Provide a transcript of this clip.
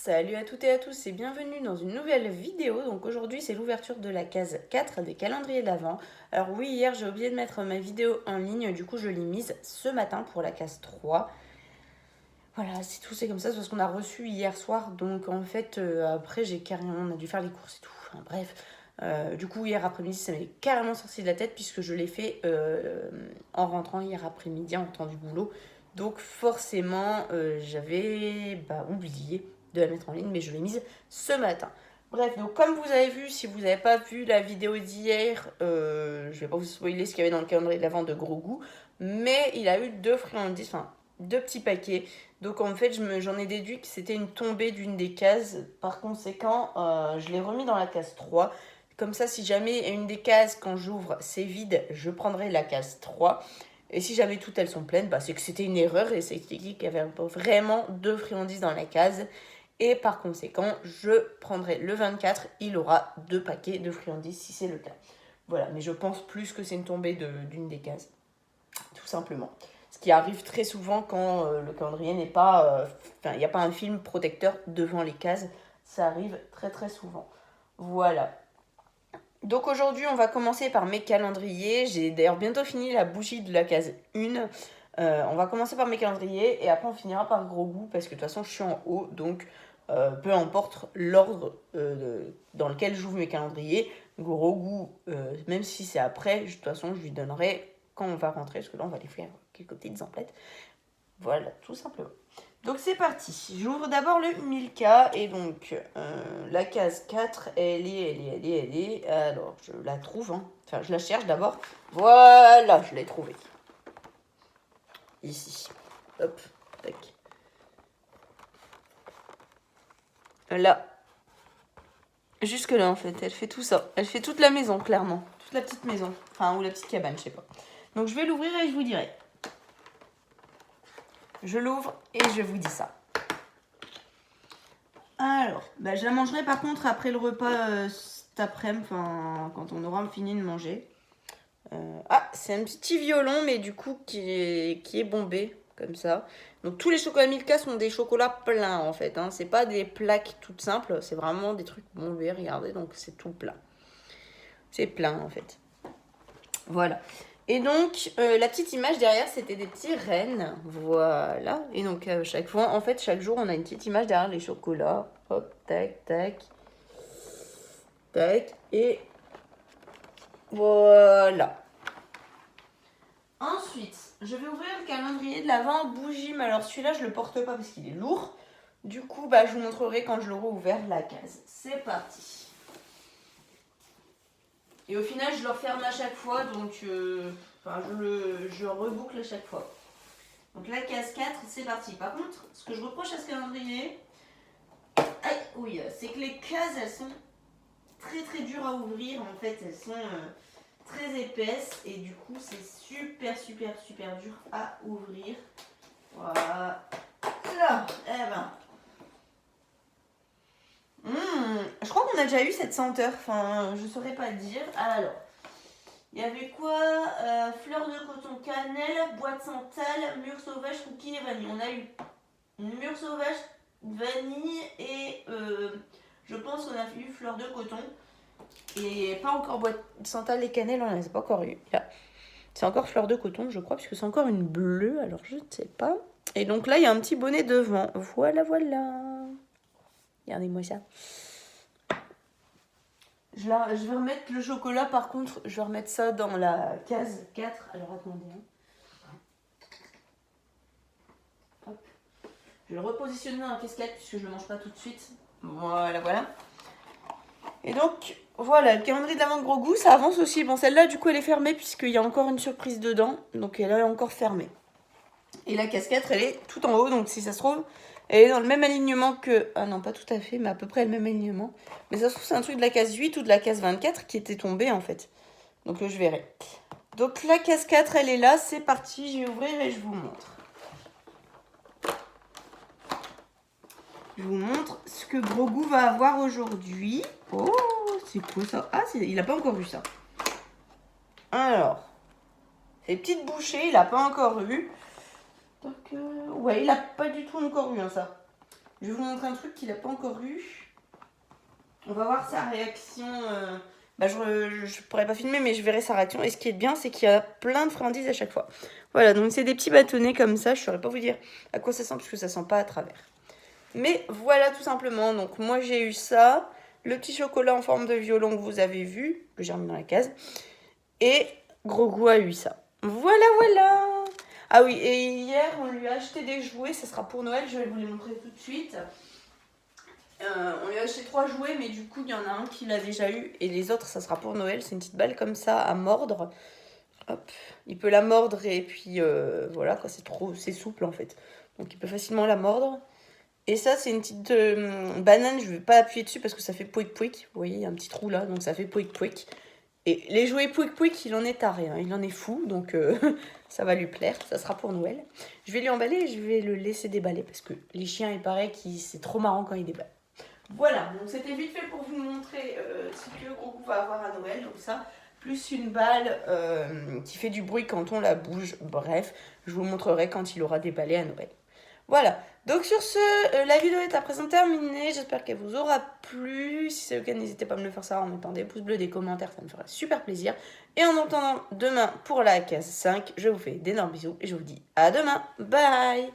Salut à toutes et à tous et bienvenue dans une nouvelle vidéo. Donc aujourd'hui c'est l'ouverture de la case 4 des calendriers de l'Avent. Alors oui, hier j'ai oublié de mettre ma vidéo en ligne, du coup je l'ai mise ce matin pour la case 3. Voilà, c'est tout, c'est comme ça, c'est parce qu'on a reçu hier soir, donc en fait après on a dû faire les courses et tout, enfin bref. Du coup hier après-midi ça m'est carrément sorti de la tête puisque je l'ai fait en rentrant hier après-midi en temps du boulot. Donc forcément j'avais oublié de la mettre en ligne, mais je l'ai mise ce matin. Bref, donc comme vous avez vu, si vous n'avez pas vu la vidéo d'hier, je vais pas vous spoiler ce qu'il y avait dans le calendrier de l'Avent de Gros Goût, mais il a eu deux friandises, enfin deux petits paquets. Donc en fait, j'en ai déduit que c'était une tombée d'une des cases. Par conséquent, je l'ai remis dans la case 3. Comme ça, si jamais une des cases, quand j'ouvre, c'est vide, je prendrai la case 3. Et si jamais toutes elles sont pleines, c'est que c'était une erreur et c'est qu'il y avait vraiment deux friandises dans la case. Et par conséquent, je prendrai le 24. Il aura deux paquets de friandises si c'est le cas. Voilà, mais je pense plus que c'est une tombée d'une des cases. Tout simplement. Ce qui arrive très souvent quand le calendrier n'est pas... il n'y a pas un film protecteur devant les cases. Ça arrive très très souvent. Voilà. Donc aujourd'hui, on va commencer par mes calendriers. J'ai d'ailleurs bientôt fini la bougie de la case 1. On va commencer par mes calendriers et après on finira par Gros Goût parce que de toute façon je suis en haut. Donc peu importe l'ordre dans lequel j'ouvre mes calendriers. Gros Goût, même si c'est après, de toute façon je lui donnerai quand on va rentrer, parce que là on va les faire quelques petites emplettes. Voilà, tout simplement. Donc c'est parti. J'ouvre d'abord le Milka et donc la case 4, elle est. Alors je la trouve, hein. Enfin je la cherche d'abord. Voilà, je l'ai trouvée. Ici. Hop, tac. Là. Jusque là en fait, elle fait tout ça. Elle fait toute la maison, clairement. Toute la petite maison. Enfin, ou la petite cabane, je sais pas. Donc je vais l'ouvrir et je vous dirai. Je l'ouvre et je vous dis ça. Alors, je la mangerai par contre après le repas cet après-midi, quand on aura fini de manger. C'est un petit violon, mais du coup qui est bombé, comme ça. Donc tous les chocolats Milka sont des chocolats pleins en fait. Hein. C'est pas des plaques toutes simples, c'est vraiment des trucs bombés, regardez, donc c'est tout plein. C'est plein en fait. Voilà. Et donc, la petite image derrière, c'était des petits rennes. Voilà. Et donc, chaque fois, en fait, chaque jour, on a une petite image derrière les chocolats. Hop, tac, tac. Tac. Et voilà. Ensuite, je vais ouvrir le calendrier de l'Avent bougie. Mais alors, celui-là, je le porte pas parce qu'il est lourd. Du coup, je vous montrerai quand je l'aurai ouvert la case. C'est parti. Et au final, je le referme à chaque fois, donc je reboucle à chaque fois. Donc la case 4, c'est parti. Par contre, ce que je reproche à ce calendrier, c'est que les cases, elles sont très très dures à ouvrir. En fait, elles sont très épaisses et du coup, c'est super super super dur à ouvrir. Voilà. Là, je crois qu'on a déjà eu cette senteur. Enfin, je saurais pas dire. Alors. Il y avait quoi fleur de coton, cannelle, bois de santal, mûre sauvage, cookie et vanille. On a eu mûre sauvage, vanille et je pense qu'on a eu fleur de coton. Et pas encore bois de santal et cannelle, on ne les a pas encore eu. Là. C'est encore fleur de coton, je crois, puisque c'est encore une bleue, alors je ne sais pas. Et donc là, il y a un petit bonnet devant. Voilà, voilà. Regardez-moi ça. Je vais remettre le chocolat, par contre, je vais remettre ça dans la case 4. Alors, attendez. Hop. Je vais le repositionner dans la case 4 puisque je ne le mange pas tout de suite. Voilà, voilà. Et donc, voilà, le calendrier de l'Avent de Gros Goût, ça avance aussi. Bon, celle-là, du coup, elle est fermée puisqu'il y a encore une surprise dedans. Donc, elle est encore fermée. Et la case 4, elle est tout en haut. Donc, si ça se trouve, elle est dans le même alignement que... Ah non, pas tout à fait, mais à peu près le même alignement. Mais ça se trouve, c'est un truc de la case 8 ou de la case 24 qui était tombé, en fait. Donc, je verrai. Donc, la case 4, elle est là. C'est parti, je vais ouvrir et je vous montre. Je vous montre ce que Gros Goût va avoir aujourd'hui. Oh, c'est quoi ça? Ah, il n'a pas encore eu ça. Alors, ces petites bouchées, il n'a pas encore eu. Donc, ouais, il n'a pas du tout encore eu ça. Je vais vous montrer un truc qu'il n'a pas encore eu. On va voir sa réaction. Je pourrais pas filmer, mais je verrai sa réaction. Et ce qui est bien, c'est qu'il y a plein de friandises à chaque fois. Voilà, donc c'est des petits bâtonnets comme ça. Je saurais pas vous dire à quoi ça sent, parce que ça sent pas à travers. Mais voilà, tout simplement. Donc moi, j'ai eu ça. Le petit chocolat en forme de violon que vous avez vu, que j'ai remis dans la case. Et Gros Goût a eu ça. Voilà, voilà. Ah oui, et hier, on lui a acheté des jouets. Ça sera pour Noël. Je vais vous les montrer tout de suite. On lui a acheté 3 jouets, mais du coup, il y en a un qu'il a déjà eu. Et les autres, ça sera pour Noël. C'est une petite balle comme ça à mordre. Hop, il peut la mordre et puis voilà, quoi, c'est souple en fait. Donc il peut facilement la mordre. Et ça, c'est une petite banane. Je ne vais pas appuyer dessus parce que ça fait pouic pouic. Vous voyez, il y a un petit trou là, donc ça fait pouic pouic. Et les jouets pouic pouic, il en est taré, hein. Il en est fou, donc ça va lui plaire. Ça sera pour Noël. Je vais lui emballer et je vais le laisser déballer parce que les chiens, il paraît que c'est trop marrant quand ils déballent. Voilà, donc c'était vite fait pour vous montrer ce que Gros Goût va avoir à Noël. Donc ça, plus une balle qui fait du bruit quand on la bouge. Bref, je vous montrerai quand il aura déballé à Noël. Voilà, donc sur ce, la vidéo est à présent terminée. J'espère qu'elle vous aura plu. Si c'est le cas, n'hésitez pas à me le faire savoir en mettant des pouces bleus, des commentaires, ça me fera super plaisir. Et en attendant demain pour la case 5, je vous fais d'énormes bisous et je vous dis à demain. Bye!